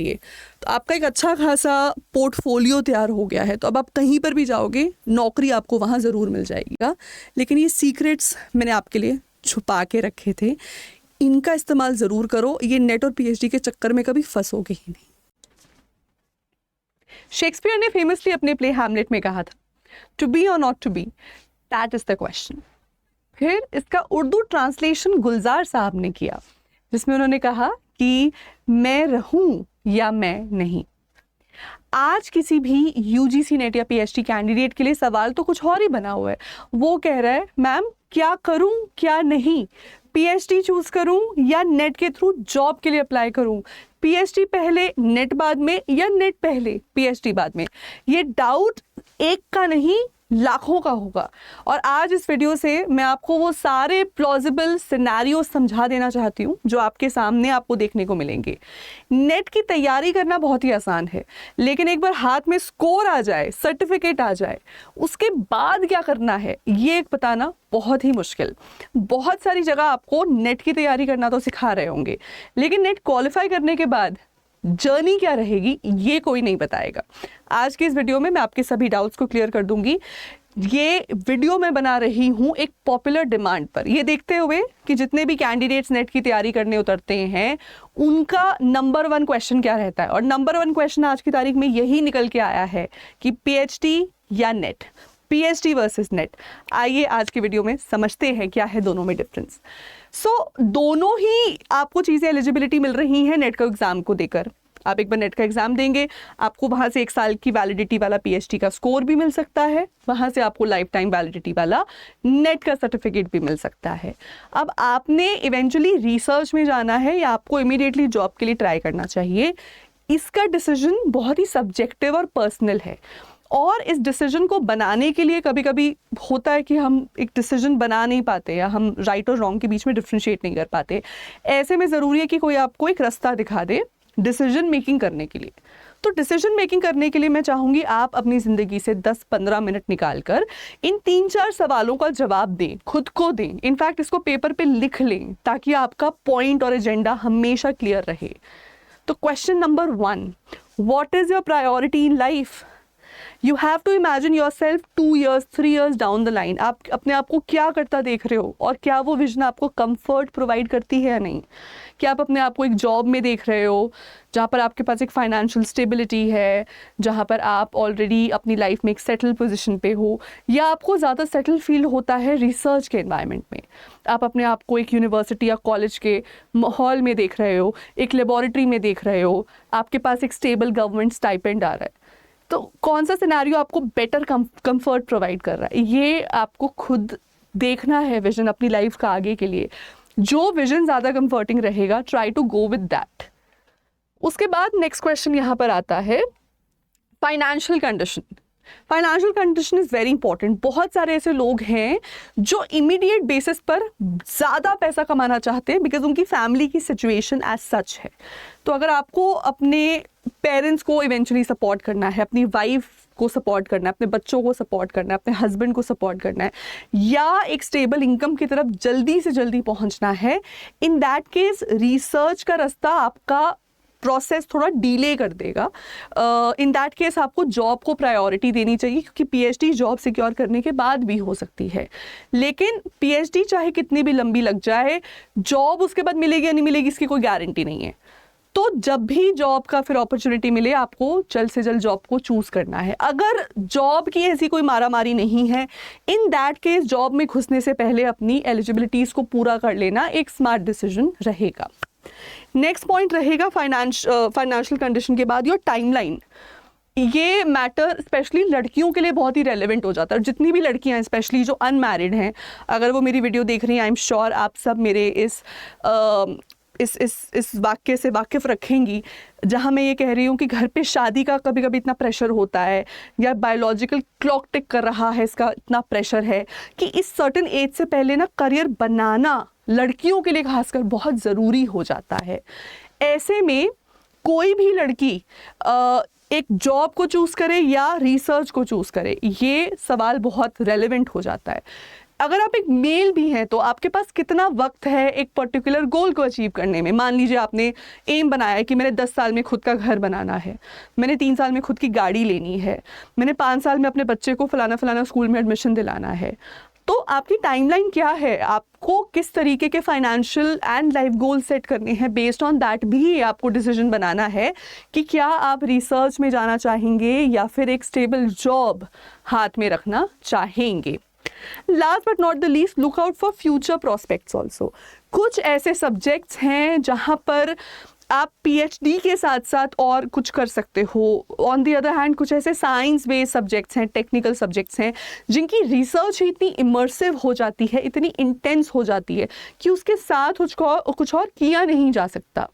लिए। तो आपका एक अच्छा खासा पोर्टफोलियो तैयार हो गया है, तो अब आप कहीं पर भी जाओगे नौकरी आपको वहाँ ज़रूर मिल जाएगी। लेकिन ये सीक्रेट्स मैंने आपके लिए छुपा के रखे थे, इनका इस्तेमाल ज़रूर करो, ये नेट और पीएचडी के चक्कर में कभी फंसोगे ही नहीं। शेक्सपियर ने फेमसली अपने प्ले हैमलेट में कहा था, टू बी और not to be, that is the question. फिर इसका उर्दू ट्रांसलेशन गुलजार साहब ने किया, जिसमें उन्होंने कहा कि मैं रहूं या मैं नहीं। आज किसी भी यूजीसी नेट या पीएचडी कैंडिडेट के लिए सवाल तो कुछ और ही बना हुआ है। वो कह रहा है मैम क्या करूं क्या नहीं, पीएचडी चूज करूं या नेट के थ्रू जॉब के लिए अप्लाई करूं, पीएचडी पहले नेट बाद में या नेट पहले पीएचडी बाद में। ये डाउट एक का नहीं लाखों का होगा। और आज इस वीडियो से मैं आपको वो सारे प्लॉजिबल सिनेरियो समझा देना चाहती हूँ जो आपके सामने आपको देखने को मिलेंगे। नेट की तैयारी करना बहुत ही आसान है, लेकिन एक बार हाथ में स्कोर आ जाए, सर्टिफिकेट आ जाए, उसके बाद क्या करना है ये बताना बहुत ही मुश्किल। बहुत सारी जगह आपको नेट की तैयारी करना तो सिखा रहे होंगे, लेकिन नेट क्वालिफाई करने के बाद जर्नी क्या रहेगी ये कोई नहीं बताएगा। आज के इस वीडियो में मैं आपके सभी डाउट्स को क्लियर कर दूंगी। ये वीडियो मैं बना रही हूँ एक पॉपुलर डिमांड पर, ये देखते हुए कि जितने भी कैंडिडेट्स नेट की तैयारी करने उतरते हैं उनका नंबर 1 क्वेश्चन क्या रहता है। और नंबर 1 क्वेश्चन आज की तारीख में यही निकल के आया है कि पीएचडी या नेट, पीएचडी वर्सेस नेट। आइए आज की वीडियो में समझते हैं क्या है दोनों में डिफरेंस। दोनों ही आपको चीज़ें एलिजिबिलिटी मिल रही हैं नेट का एग्ज़ाम को देकर। आप एक बार नेट का एग्ज़ाम देंगे, आपको वहाँ से 1 साल की वैलिडिटी वाला पीएचडी का स्कोर भी मिल सकता है, वहाँ से आपको लाइफ टाइम वैलिडिटी वाला नेट का सर्टिफिकेट भी मिल सकता है। अब आपने इवेंचुअली रिसर्च में जाना है या आपको इमीडिएटली जॉब के लिए ट्राई करना चाहिए, इसका डिसीजन बहुत ही सब्जेक्टिव और पर्सनल है। और इस डिसीजन को बनाने के लिए कभी कभी होता है कि हम एक डिसीजन बना नहीं पाते या हम राइट और रॉन्ग के बीच में डिफ्रेंशिएट नहीं कर पाते। ऐसे में ज़रूरी है कि कोई आपको एक रास्ता दिखा दे डिसीजन मेकिंग करने के लिए। तो डिसीजन मेकिंग करने के लिए मैं चाहूँगी आप अपनी ज़िंदगी से 10-15 मिनट निकाल कर इन 3-4 सवालों का जवाब दें, खुद को दें। इनफैक्ट इसको पेपर पे लिख लें ताकि आपका पॉइंट और एजेंडा हमेशा क्लियर रहे। तो question number 1, what is your priority in life? You have to imagine yourself 2 years, 3 years down the line. आप अपने आप को क्या करता देख रहे हो और क्या वो विजन आपको कंफर्ट प्रोवाइड करती है या नहीं? क्या आप अपने आप को एक जॉब में देख रहे हो जहाँ पर आपके पास एक फाइनेंशियल स्टेबिलिटी है, जहाँ पर आप ऑलरेडी अपनी लाइफ में एक सेटल पोजीशन पे हो, या आपको ज़्यादा सेटल फील होता है रिसर्च के एनवायरनमेंट में? आप अपने आप को एक यूनिवर्सिटी या कॉलेज के माहौल में देख रहे हो, एक लेबॉरेटरी में देख रहे हो, आपके पास एक स्टेबल गवर्नमेंट स्टाइपेंड आ रहा है। तो कौन सा सिनेरियो आपको बेटर कंफर्ट प्रोवाइड कर रहा है, ये आपको खुद देखना है विजन अपनी लाइफ का आगे के लिए। जो विजन ज़्यादा कंफर्टिंग रहेगा, try to go with that. उसके बाद नेक्स्ट क्वेश्चन यहाँ पर आता है financial condition. Financial condition is very important. बहुत सारे ऐसे लोग हैं जो इमीडिएट बेसिस पर ज़्यादा पैसा कमाना चाहते हैं बिकॉज उनकी फैमिली की सिचुएशन एज सच है। तो अगर आपको अपने पेरेंट्स को इवेंचुअली सपोर्ट करना है, अपनी वाइफ को सपोर्ट करना है, अपने बच्चों को सपोर्ट करना है, अपने हस्बैंड को सपोर्ट करना है, या एक स्टेबल इनकम की तरफ जल्दी से जल्दी पहुंचना है, इन दैट केस रिसर्च का रास्ता आपका प्रोसेस थोड़ा डिले कर देगा। इन दैट केस आपको जॉब को प्रायोरिटी देनी चाहिए, क्योंकि पीएचडी जॉब सिक्योर करने के बाद भी हो सकती है। लेकिन पीएचडी चाहे कितनी भी लंबी लग जाए, जॉब उसके बाद मिलेगी या नहीं मिलेगी इसकी कोई गारंटी नहीं है। तो जब भी जॉब का फिर अपॉर्चुनिटी मिले, आपको जल्द से जल्द जॉब को चूज करना है। अगर जॉब की ऐसी कोई मारामारी नहीं है, इन दैट केस जॉब में घुसने से पहले अपनी एलिजिबिलिटीज को पूरा कर लेना एक स्मार्ट डिसीजन रहेगा। नेक्स्ट पॉइंट रहेगा फाइनेंशियल कंडीशन के बाद योर टाइमलाइन। ये मैटर स्पेशली लड़कियों के लिए बहुत ही रेलेवेंट हो जाता है। जितनी भी लड़कियां हैं, स्पेशली जो अनमैरिड हैं, अगर वो मेरी वीडियो देख रही हैं, आई एम श्योर आप सब मेरे इस वाक्य से वाकिफ रखेंगी, जहाँ मैं ये कह रही हूँ कि घर पे शादी का कभी कभी इतना प्रेशर होता है, या बायोलॉजिकल क्लॉक टिक कर रहा है, इसका इतना प्रेशर है कि इस सर्टेन एज से पहले ना करियर बनाना लड़कियों के लिए खासकर बहुत ज़रूरी हो जाता है। ऐसे में कोई भी लड़की एक जॉब को चूज़ करे या रिसर्च को चूज़ करे, ये सवाल बहुत रेलेवेंट हो जाता है। अगर आप एक मेल भी हैं तो आपके पास कितना वक्त है एक पर्टिकुलर गोल को अचीव करने में। मान लीजिए आपने एम बनाया है कि मैंने 10 साल में खुद का घर बनाना है, मैंने 3 साल में खुद की गाड़ी लेनी है, मैंने 5 साल में अपने बच्चे को फलाना फलाना स्कूल में एडमिशन दिलाना है। तो आपकी टाइमलाइन क्या है, आपको किस तरीके के financial and life goal set करने हैं, बेस्ड ऑन दैट भी आपको डिसीजन बनाना है कि क्या आप रिसर्च में जाना चाहेंगे या फिर एक स्टेबल जॉब हाथ में रखना चाहेंगे। Last but not the least, look out for future prospects also. कुछ ऐसे सब्जेक्ट्स हैं जहाँ पर आप पीएचडी के साथ साथ और कुछ कर सकते हो। ऑन दी अदर हैंड कुछ ऐसे साइंस बेस्ड सब्जेक्ट्स हैं, टेक्निकल सब्जेक्ट्स हैं, जिनकी रिसर्च ही इतनी इमर्सिव हो जाती है, इतनी इंटेंस हो जाती है कि उसके साथ कुछ और किया नहीं जा सकता।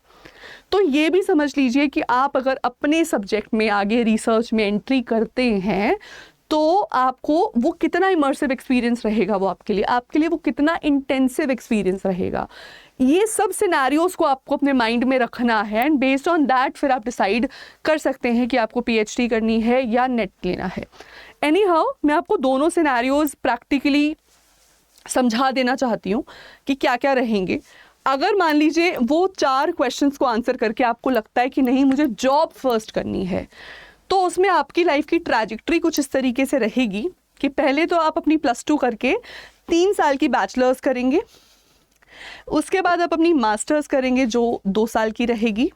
तो ये भी समझ लीजिए कि आप अगर अपने सब्जेक्ट में आगे रिसर्च में एंट्री करते हैं तो आपको वो कितना इमर्सिव एक्सपीरियंस रहेगा, वो आपके लिए वो कितना इंटेंसिव एक्सपीरियंस रहेगा। ये सब सिनेरियोज को आपको अपने माइंड में रखना है एंड बेस्ड ऑन दैट फिर आप डिसाइड कर सकते हैं कि आपको पीएचडी करनी है या नेट लेना है। एनी हाउ, मैं आपको दोनों सिनेरियोज प्रैक्टिकली समझा देना चाहती हूँ कि क्या क्या रहेंगे। अगर मान लीजिए वो 4 क्वेश्चंस को आंसर करके आपको लगता है कि नहीं मुझे जॉब फर्स्ट करनी है, तो उसमें आपकी लाइफ की ट्रैजेक्टरी कुछ इस तरीके से रहेगी कि पहले तो आप अपनी +2 करके 3 साल की बैचलर्स करेंगे, उसके बाद आप अपनी मास्टर्स करेंगे जो 2 साल की रहेगी,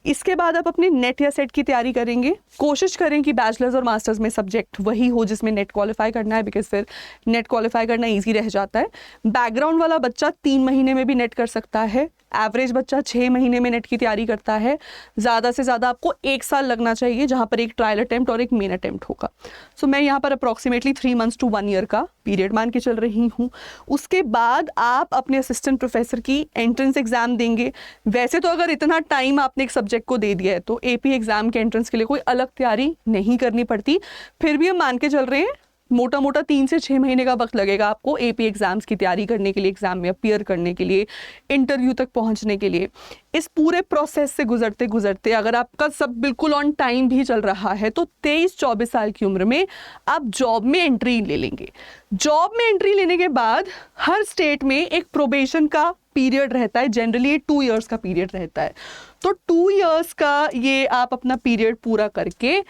इसके बाद आप अपने नेट या सेट की तैयारी करेंगे। कोशिश करें कि बैचलर्स और मास्टर्स में सब्जेक्ट वही हो जिसमें नेट क्वालिफाई करना है, बिकॉज फिर नेट क्वालिफाई करना ईजी रह जाता है। बैकग्राउंड वाला बच्चा 3 महीने में भी नेट कर सकता है, एवरेज बच्चा 6 महीने में नेट की तैयारी करता है, ज़्यादा से ज़्यादा आपको 1 साल लगना चाहिए जहाँ पर एक ट्रायल अटेम्प्ट और एक मेन अटेम्प्ट होगा। सो मैं यहाँ पर अप्रॉक्सीमेटली 3 मंथ्स to 1 ईयर का पीरियड मान के चल रही हूँ। उसके बाद आप अपने असिस्टेंट प्रोफेसर की एंट्रेंस एग्जाम देंगे। वैसे तो अगर इतना टाइम आपने एक सब्जेक्ट को दे दिया है तो एपी एग्जाम के एंट्रेंस के लिए कोई अलग तैयारी नहीं करनी पड़ती, फिर भी हम मान के चल रहे हैं मोटा मोटा 3 से 6 महीने का वक्त लगेगा आपको एपी एग्जाम्स की तैयारी करने के लिए, एग्जाम में अपीयर करने के लिए, इंटरव्यू तक पहुंचने के लिए। इस पूरे प्रोसेस से गुजरते गुजरते अगर आपका सब बिल्कुल ऑन टाइम भी चल रहा है तो 23-24 साल की उम्र में आप जॉब में एंट्री ले लेंगे। जॉब में एंट्री लेने के बाद हर स्टेट में एक प्रोबेशन का पीरियड रहता है, जनरली 2 इयर्स का पीरियड रहता है। तो 2 इयर्स का ये आप अपना पीरियड पूरा करके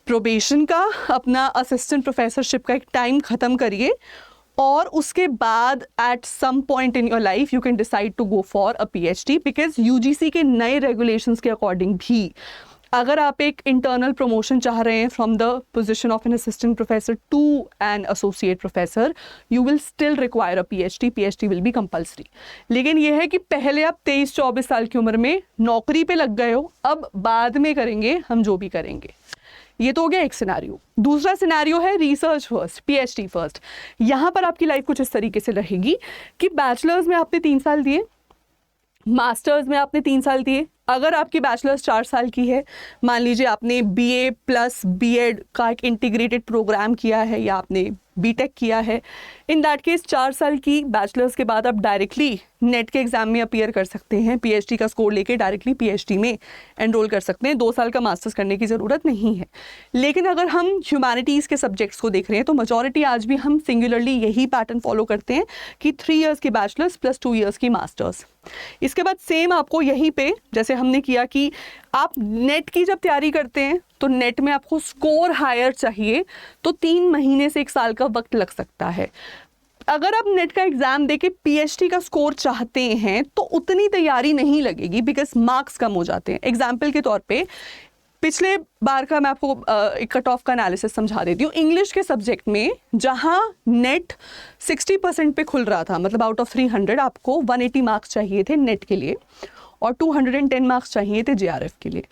प्रोबेशन का अपना असिस्टेंट प्रोफेसरशिप का एक टाइम ख़त्म करिए और उसके बाद at some point in your life you can decide to go for a PhD, because UGC के नए रेगुलेशंस के अकॉर्डिंग भी अगर आप एक इंटरनल प्रमोशन चाह रहे हैं from the position of an assistant professor to an associate professor, you will still require a PhD. PhD will be compulsory. लेकिन यह है कि पहले आप 23-24 साल की उम्र में नौकरी पे लग गए हो, अब बाद में करेंगे हम जो भी करेंगे। ये तो हो गया एक सिनेरियो। दूसरा सिनेरियो है रिसर्च फर्स्ट, पीएचडी फर्स्ट। यहाँ पर आपकी लाइफ कुछ इस तरीके से रहेगी कि बैचलर्स में आपने 3 साल दिए, मास्टर्स में आपने 3 साल दिए। अगर आपकी बैचलर्स 4 साल की है, मान लीजिए आपने बीए प्लस बीएड का एक इंटीग्रेटेड प्रोग्राम किया है या आपने बीटेक किया है, इन दैट केस 4 साल की बैचलर्स के बाद आप डायरेक्टली नेट के एग्जाम में अपीयर कर सकते हैं। पीएचडी का स्कोर लेके डायरेक्टली पीएचडी में एनरोल कर सकते हैं। 2 साल का मास्टर्स करने की ज़रूरत नहीं है। लेकिन अगर हम ह्यूमैनिटीज़ के सब्जेक्ट्स को देख रहे हैं तो मेजॉरिटी आज भी हम सिंगुलरली यही पैटर्न फॉलो करते हैं कि 3 इयर्स की बैचलर्स प्लस 2 इयर्स की मास्टर्स। इसके बाद सेम आपको यहीं पे जैसे हमने किया कि आप नेट की जब तैयारी करते हैं तो नेट में आपको स्कोर हायर चाहिए, तो 3 महीने से 1 साल का वक्त लग सकता है। अगर आप नेट का एग्जाम देके पीएचडी का स्कोर चाहते हैं तो उतनी तैयारी नहीं लगेगी, बिकॉज मार्क्स कम हो जाते हैं। एग्जाम्पल के तौर पे पिछले बार का मैं आपको एक कट ऑफ का एनालिसिस समझा देती हूँ। इंग्लिश के सब्जेक्ट में जहाँ नेट 60% पे खुल रहा था, मतलब आउट ऑफ 300 आपको 180 मार्क्स चाहिए थे नेट के लिए और 210 मार्क्स चाहिए थे जेआरएफ के लिए,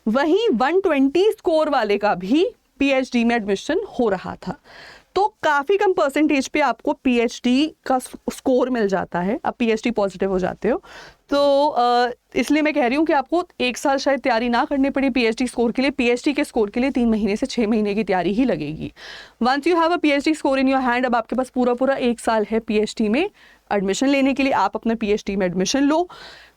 वहीं 120 स्कोर वाले का भी पीएचडी में एडमिशन हो रहा था। तो काफ़ी कम परसेंटेज पे आपको पीएचडी का स्कोर मिल जाता है, आप पीएचडी पॉजिटिव हो जाते हो। तो इसलिए मैं कह रही हूँ कि आपको 1 साल शायद तैयारी ना करनी पड़े पीएचडी स्कोर के लिए। पीएचडी के स्कोर के लिए 3 महीने से 6 महीने की तैयारी ही लगेगी। Once you have a PhD score in your hand, अब आपके पास पूरा 1 साल है पीएचडी में एडमिशन लेने के लिए। आप अपना पीएचडी में एडमिशन लो।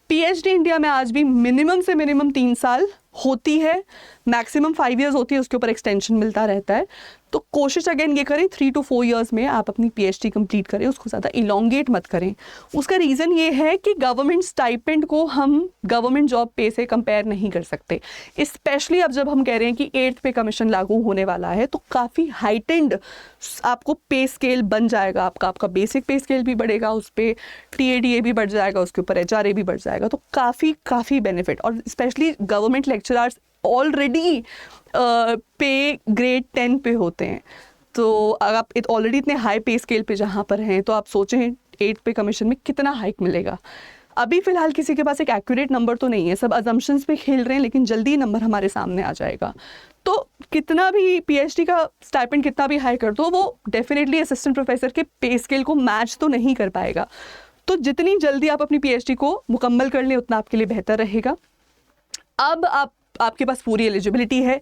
पीएचडी इंडिया में आज भी मिनिमम से मिनिमम 3 साल होती है, मैक्सिमम 5 years होती है, उसके ऊपर एक्सटेंशन मिलता रहता है। तो कोशिश अगेन ये करें 3 to 4 years में आप अपनी पीएचडी कंप्लीट करें, उसको ज़्यादा इलोंगेट मत करें। उसका रीज़न ये है कि गवर्नमेंट स्टाइपेंड को हम गवर्नमेंट जॉब पे से कंपेयर नहीं कर सकते, स्पेशली अब जब हम कह रहे हैं कि 8th पे कमीशन लागू होने वाला है, तो काफ़ी हाइटेंड आपको पे स्केल बन जाएगा, आपका बेसिक पे स्केल भी बढ़ेगा, उस पर TADA भी बढ़ जाएगा, उसके ऊपर HRA भी बढ़ जाएगा, तो काफ़ी बेनिफिट। और स्पेशली गवर्नमेंट लेक्चरर्स ऑलरेडी पे ग्रेड 10 पे होते हैं, तो अगर आप ऑलरेडी इतने हाई पे स्केल पे जहाँ पर हैं, तो आप सोचें 8th पे कमीशन में कितना हाइक मिलेगा। अभी फ़िलहाल किसी के पास एक एक्यूरेट नंबर तो नहीं है, सब अजम्पशंस पे खेल रहे हैं, लेकिन जल्दी नंबर हमारे सामने आ जाएगा। तो कितना भी पीएचडी का स्टाइपेंड कितना भी हाई कर दो, वो डेफिनेटली असिस्टेंट प्रोफेसर के पे स्केल को मैच तो नहीं कर पाएगा। तो जितनी जल्दी आप अपनी पीएचडी को मुकम्मल कर लें, उतना आपके लिए बेहतर रहेगा। अब आपके पास पूरी एलिजिबिलिटी है,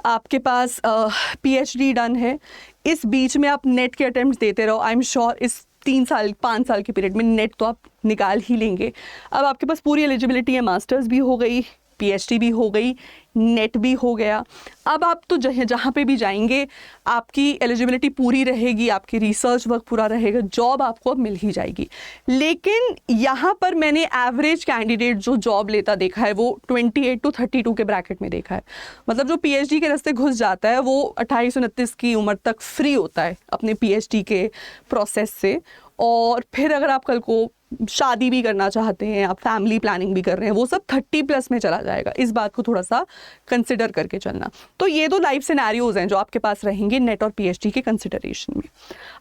आपके पास पीएचडी डन है, इस बीच में आप नेट के अटेम्प्ट देते रहो। आई एम श्योर इस 3-5 साल के पीरियड में नेट तो आप निकाल ही लेंगे। अब आपके पास पूरी एलिजिबिलिटी है, मास्टर्स भी हो गई, पीएचडी भी हो गई, नेट भी हो गया। अब आप तो जहाँ पे भी जाएंगे आपकी एलिजिबिलिटी पूरी रहेगी, आपकी रिसर्च वर्क पूरा रहेगा, जॉब आपको अब मिल ही जाएगी। लेकिन यहाँ पर मैंने एवरेज कैंडिडेट जो जॉब लेता देखा है वो 28 to 32 के ब्रैकेट में देखा है। मतलब जो पीएचडी के रास्ते घुस जाता है वो 28-29 की उम्र तक फ्री होता है अपने पीएचडी के प्रोसेस से। और फिर अगर आप कल को शादी भी करना चाहते हैं, आप फैमिली प्लानिंग भी कर रहे हैं, वो सब 30+ में चला जाएगा। इस बात को थोड़ा सा कंसिडर करके चलना। तो ये दो लाइफ सिनेरियोज हैं जो आपके पास रहेंगे नेट और पीएचडी के कंसिडरेशन में।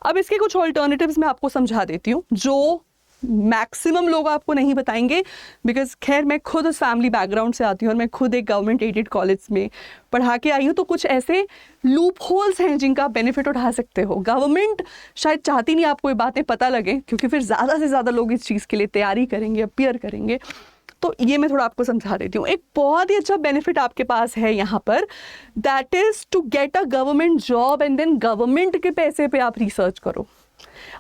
अब इसके कुछ ऑल्टरनेटिव्स मैं आपको समझा देती हूँ जो मैक्सिमम लोग आपको नहीं बताएंगे, बिकॉज खैर मैं खुद उस फैमिली बैकग्राउंड से आती हूँ और मैं खुद एक गवर्नमेंट एडेड कॉलेज में पढ़ा के आई हूँ। तो कुछ ऐसे लूप होल्स हैं जिनका बेनिफिट उठा सकते हो। गवर्नमेंट शायद चाहती नहीं आपको ये बातें पता लगे, क्योंकि फिर ज़्यादा से ज़्यादा लोग इस चीज़ के लिए तैयारी करेंगे, अपीयर करेंगे। तो ये मैं थोड़ा आपको समझा देती हूँ। एक बहुत ही अच्छा बेनिफिट आपके पास है यहाँ पर, that is to get a government job and then government के पैसे पे आप रिसर्च करो।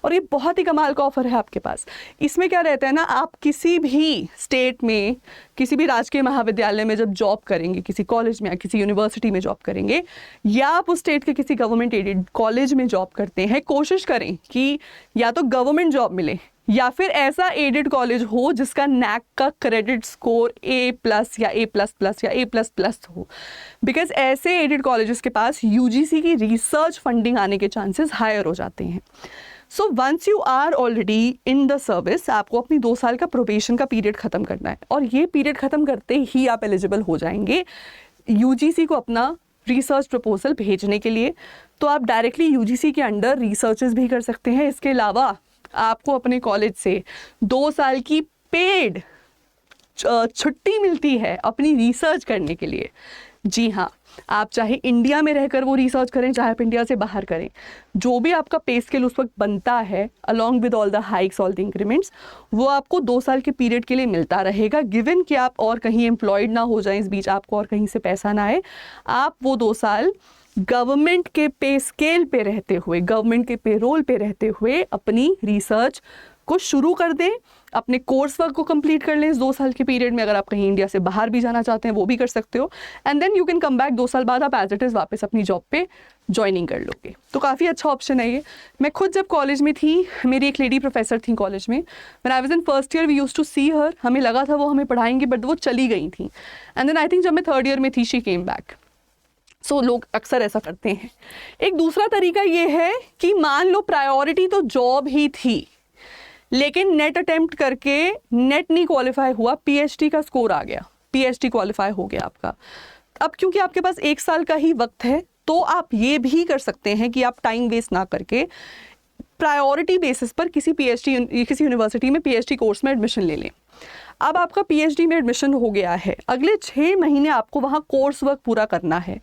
और ये बहुत ही कमाल का ऑफर है आपके पास। इसमें क्या रहता है ना, आप किसी भी स्टेट में किसी भी राजकीय महाविद्यालय में जब जॉब करेंगे, किसी कॉलेज में या किसी यूनिवर्सिटी में जॉब करेंगे, या आप उस स्टेट के किसी गवर्नमेंट एडेड कॉलेज में जॉब करते हैं, कोशिश करें कि या तो गवर्नमेंट जॉब मिले या फिर ऐसा एडेड कॉलेज हो जिसका नैक का क्रेडिट स्कोर A+ या A++ या A++ हो। बिकॉज ऐसे एडेड कॉलेजेस के पास यूजीसी की रिसर्च फंडिंग आने के चांसेस हायर हो जाते हैं। So once you are already in the service, आपको अपनी 2 साल का प्रोबेशन का पीरियड ख़त्म करना है, और ये पीरियड ख़त्म करते ही आप एलिजिबल हो जाएंगे यूजीसी को अपना रिसर्च प्रपोजल भेजने के लिए। तो आप डायरेक्टली यूजीसी के अंडर रिसर्चेस भी कर सकते हैं। इसके अलावा आपको अपने कॉलेज से 2 साल की पेड छुट्टी मिलती है अपनी रिसर्च करने के लिए। जी हाँ, आप चाहे इंडिया में रहकर वो रिसर्च करें, चाहे आप इंडिया से बाहर करें, जो भी आपका पे स्केल उस वक्त बनता है along with all the hikes, all the increments, वो आपको 2 साल के पीरियड के लिए मिलता रहेगा। गिवन कि आप और कहीं एम्प्लॉयड ना हो जाएं, इस बीच आपको और कहीं से पैसा ना आए, आप वो 2 साल गवर्नमेंट के पे स्केल पे रहते हुए, गवर्नमेंट के पेरोल पे रहते हुए अपनी रिसर्च को शुरू कर दें, अपने कोर्स वर्क को कंप्लीट कर लें इस 2 साल के पीरियड में। अगर आप कहीं इंडिया से बाहर भी जाना चाहते हैं वो भी कर सकते हो, and then you can come back. 2 साल बाद आप एज इट इज़ वापस अपनी जॉब पे ज्वाइनिंग कर लोगे। तो काफ़ी अच्छा ऑप्शन है ये। मैं खुद जब कॉलेज में थी, मेरी एक लेडी प्रोफेसर थी कॉलेज में, when I was in first year we used to see her. हमें लगा था वो हमें पढ़ाएंगे, बट वो चली गई थी। एंड देन आई थिंक जब मैं 3rd ईयर में थी, शी केम बैक। सो लोग अक्सर ऐसा करते हैं। एक दूसरा तरीका ये है कि मान लो प्रायोरिटी तो जॉब ही थी, लेकिन नेट अटेम्प्ट करके नेट नहीं क्वालिफाई हुआ, पीएचडी का स्कोर आ गया, पीएचडी क्वालिफाई हो गया आपका। अब क्योंकि आपके पास 1 साल का ही वक्त है, तो आप ये भी कर सकते हैं कि आप टाइम वेस्ट ना करके प्रायोरिटी बेसिस पर किसी यूनिवर्सिटी में पीएचडी कोर्स में एडमिशन ले लें। अब आपका पीएचडी में एडमिशन हो गया है, अगले 6 महीने आपको वहाँ कोर्स वर्क पूरा करना है।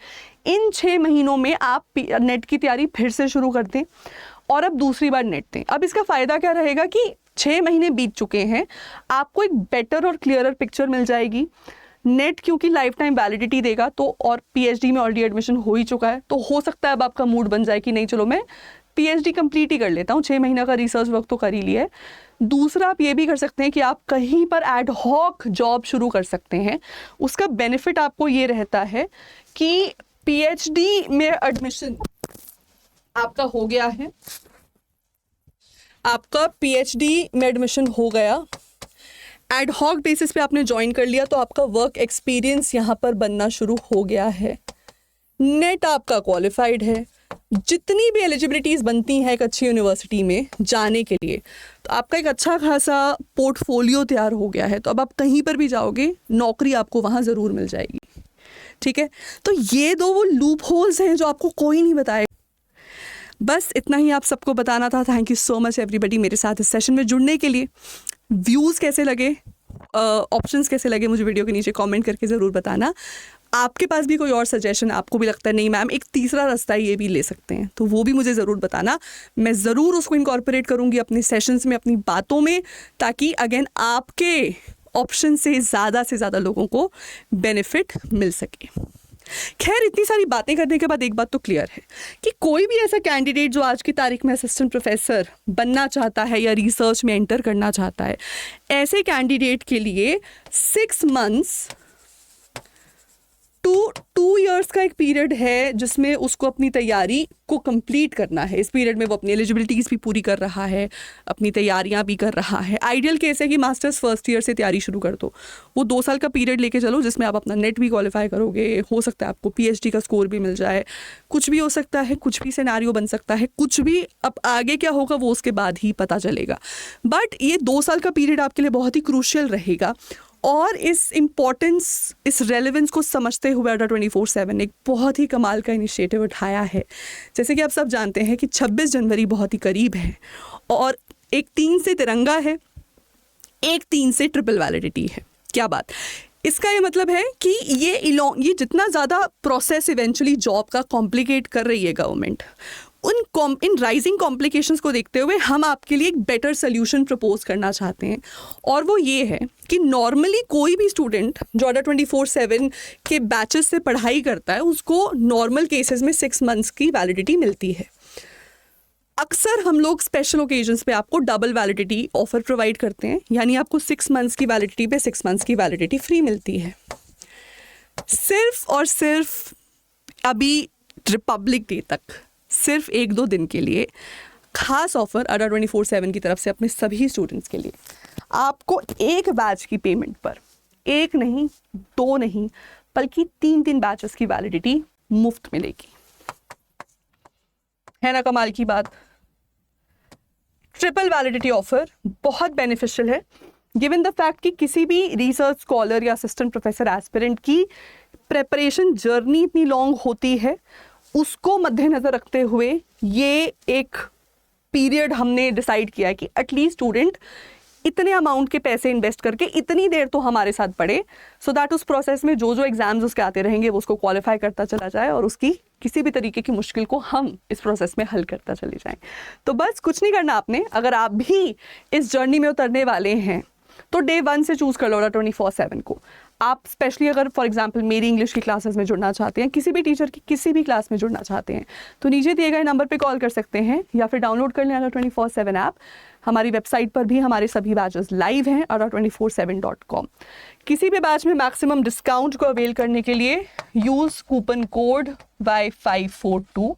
इन 6 महीनों में आप नेट की तैयारी फिर से शुरू कर दें और अब दूसरी बार नेट दें। अब इसका फ़ायदा क्या रहेगा कि 6 महीने बीत चुके हैं, आपको एक बेटर और क्लियरर पिक्चर मिल जाएगी। नेट क्योंकि लाइफ टाइम वैलिडिटी देगा, तो और पीएचडी में ऑलरेडी एडमिशन हो ही चुका है, तो हो सकता है अब आपका मूड बन जाए कि नहीं चलो मैं पीएचडी कंप्लीट ही कर लेता हूँ, 6 महीना का रिसर्च वर्क तो कर ही लिया है। दूसरा आप ये भी कर सकते हैं कि आप कहीं पर एड हॉक जॉब शुरू कर सकते हैं। उसका बेनिफिट आपको ये रहता है कि पीएचडी में एडमिशन आपका हो गया है, आपका पीएचडी में एडमिशन हो गया, एड हॉक बेसिस पे आपने ज्वाइन कर लिया, तो आपका वर्क एक्सपीरियंस यहाँ पर बनना शुरू हो गया है, नेट आपका क्वालिफाइड है, जितनी भी एलिजिबिलिटीज़ बनती हैं एक अच्छी यूनिवर्सिटी में जाने के लिए, तो आपका एक अच्छा खासा पोर्टफोलियो तैयार हो गया है। तो अब आप कहीं पर भी जाओगे नौकरी आपको वहाँ ज़रूर मिल जाएगी। ठीक है, तो ये दो वो लूप होल्स हैं जो आपको कोई नहीं बताएगा। बस इतना ही आप सबको बताना था। Thank you so much everybody मेरे साथ इस सेशन में जुड़ने के लिए। व्यूज़ कैसे लगे, ऑप्शंस कैसे लगे, मुझे वीडियो के नीचे कमेंट करके ज़रूर बताना। आपके पास भी कोई और सजेशन आपको भी लगता है नहीं मैम एक तीसरा रास्ता ये भी ले सकते हैं, तो वो भी मुझे ज़रूर बताना। मैं ज़रूर उसको इनकॉर्पोरेट करूँगी अपने सेशंस में, अपनी बातों में, ताकि अगेन आपके ऑप्शन से ज़्यादा लोगों को बेनिफिट मिल सके। खैर, इतनी सारी बातें करने के बाद एक बात तो क्लियर है कि कोई भी ऐसा कैंडिडेट जो आज की तारीख में असिस्टेंट प्रोफेसर बनना चाहता है या रिसर्च में एंटर करना चाहता है, ऐसे कैंडिडेट के लिए 6 मंथ्स टू 2 इयर्स का एक पीरियड है जिसमें उसको अपनी तैयारी को कंप्लीट करना है। इस पीरियड में वो अपनी एलिजिबिलिटीज़ भी पूरी कर रहा है, अपनी तैयारियां भी कर रहा है। आइडियल केस है कि मास्टर्स फर्स्ट ईयर से तैयारी शुरू कर दो, वो 2 साल का पीरियड लेके चलो जिसमें आप अपना नेट भी क्वालिफाई करोगे, हो सकता है आपको पीएचडी का स्कोर भी मिल जाए, कुछ भी हो सकता है, कुछ भी सिनेरियो बन सकता है, कुछ भी। अब आगे क्या होगा वो उसके बाद ही पता चलेगा, बट ये 2 साल का पीरियड आपके लिए बहुत ही क्रूशियल रहेगा। और इस इम्पोर्टेंस, इस रेलेवेंस को समझते हुए अड्डा 24/7 ने एक बहुत ही कमाल का इनिशिएटिव उठाया है। जैसे कि आप सब जानते हैं कि 26 जनवरी बहुत ही करीब है और एक 3 से तिरंगा है, एक 3 से ट्रिपल वैलिडिटी है। क्या बात, इसका ये मतलब है कि ये जितना ज़्यादा प्रोसेस इवेंचुअली जॉब का कॉम्प्लिकेट कर रही है गवर्नमेंट, इन राइजिंग कॉम्प्लिकेशंस को देखते हुए हम आपके लिए एक बेटर सोल्यूशन प्रपोज करना चाहते हैं। और वो ये है कि नॉर्मली कोई भी स्टूडेंट जो अड्डा 24/7 के बैचेस से पढ़ाई करता है उसको नॉर्मल केसेस में 6 मंथ्स की वैलिडिटी मिलती है। अक्सर हम लोग स्पेशल ओकेजन्स पे आपको डबल वैलिडिटी ऑफर प्रोवाइड करते हैं, यानी आपको 6 मंथ्स की वैलिडिटी पे 6 मंथ्स की वैलिडिटी फ्री मिलती है। सिर्फ और सिर्फ अभी रिपब्लिक डे तक, सिर्फ 1-2 दिन के लिए खास ऑफर अड्डा 24/7 की तरफ से अपने सभी स्टूडेंट्स के लिए, आपको एक बैच की पेमेंट पर 1 नहीं 2 नहीं बल्कि 3 बैचेस की वैलिडिटी मुफ्त मिलेगी। है ना कमाल की बात। ट्रिपल वैलिडिटी ऑफर बहुत बेनिफिशियल है गिवन द फैक्ट कि किसी भी रिसर्च स्कॉलर या असिस्टेंट प्रोफेसर एस्पिरेंट की प्रेपरेशन जर्नी इतनी लॉन्ग होती है, उसको मद्देनजर रखते हुए ये एक पीरियड हमने डिसाइड किया है कि एटलीस्ट स्टूडेंट इतने अमाउंट के पैसे इन्वेस्ट करके इतनी देर तो हमारे साथ पढ़े, सो दैट उस प्रोसेस में जो एग्जाम्स उसके आते रहेंगे वो उसको क्वालिफाई करता चला जाए और उसकी किसी भी तरीके की मुश्किल को हम इस प्रोसेस में हल करता चले जाएं। तो बस कुछ नहीं करना आपने, अगर आप भी इस जर्नी में उतरने वाले हैं तो डे 1 से चूज़ कर लो अड्डा 24/7 को। आप स्पेशली अगर फॉर एग्जांपल मेरी इंग्लिश की क्लासेस में जुड़ना चाहते हैं, किसी भी टीचर की किसी भी क्लास में जुड़ना चाहते हैं, तो नीचे दिए गए नंबर पे कॉल कर सकते हैं या फिर डाउनलोड कर लें अड्डा 24/7 ऐप। हमारी वेबसाइट पर भी हमारे सभी बैचेस लाइव हैं adda247.com। किसी भी बैच में मैक्सिमम डिस्काउंट को अवेल करने के लिए यूज़ कूपन कोड Y542।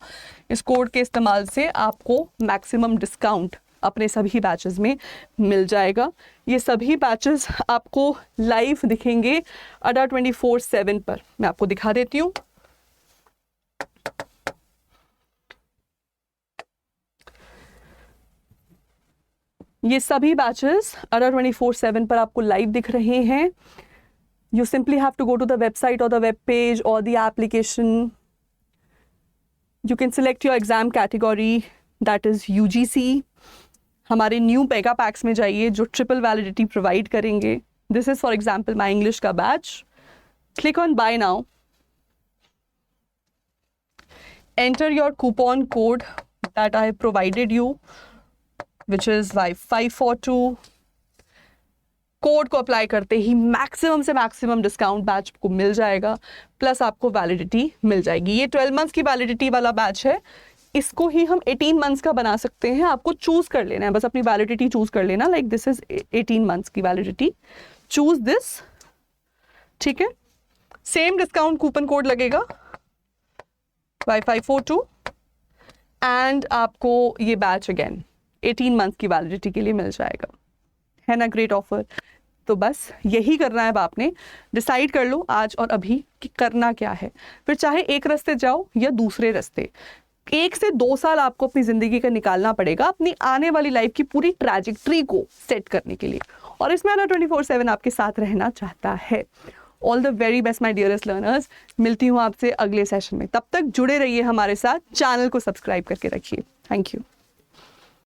इस कोड के इस्तेमाल से आपको मैक्सिमम डिस्काउंट अपने सभी बैचेस में मिल जाएगा। ये सभी बैचेस आपको लाइव दिखेंगे अड्डा 24/7 पर। मैं आपको दिखा देती हूँ। ये सभी बैचेस अड्डा 24/7 पर आपको लाइव दिख रहे हैं। You simply have to go to the website or the web page or the application. You can select your exam category, that is UGC. हमारे न्यू मेगा पैक्स में जाइए जो ट्रिपल वैलिडिटी प्रोवाइड करेंगे। This is for example my English का batch. Click on buy now, enter your coupon code that I have provided you which is Y542। Code को apply करते ही maximum से maximum discount batch को मिल जाएगा, plus आपको वैलिडिटी मिल जाएगी। ये 12 मंथ्स की वैलिडिटी वाला बैच है। इसको ही हम 18 मंथ्स का बना सकते हैं। आपको चूज कर लेना है, बस अपनी वैलिडिटी चूज कर लेना, लाइक दिस इज 18 मंथ्स की वैलिडिटी, चूज दिस, ठीक है। सेम डिस्काउंट कूपन कोड लगेगा Y542 एंड आपको ये बैच अगेन 18 मंथ्स की वैलिडिटी के लिए मिल जाएगा, है ना। Great offer. तो बस यही करना है। अब आपने डिसाइड कर लो आज और अभी कि करना क्या है, फिर चाहे एक रास्ते जाओ या दूसरे रास्ते। 1 से 2 साल आपको अपनी ज़िंदगी का निकालना पड़ेगा अपनी आने वाली लाइफ की पूरी ट्रैजेक्टरी को सेट करने के लिए, और इसमें ना 24/7 आपके साथ रहना चाहता है। All the very best my dearest learners. मिलती हूँ आपसे अगले सेशन में, तब तक जुड़े रहिए हमारे साथ, चैनल को सब्सक्राइब करके रखिए। Thank you.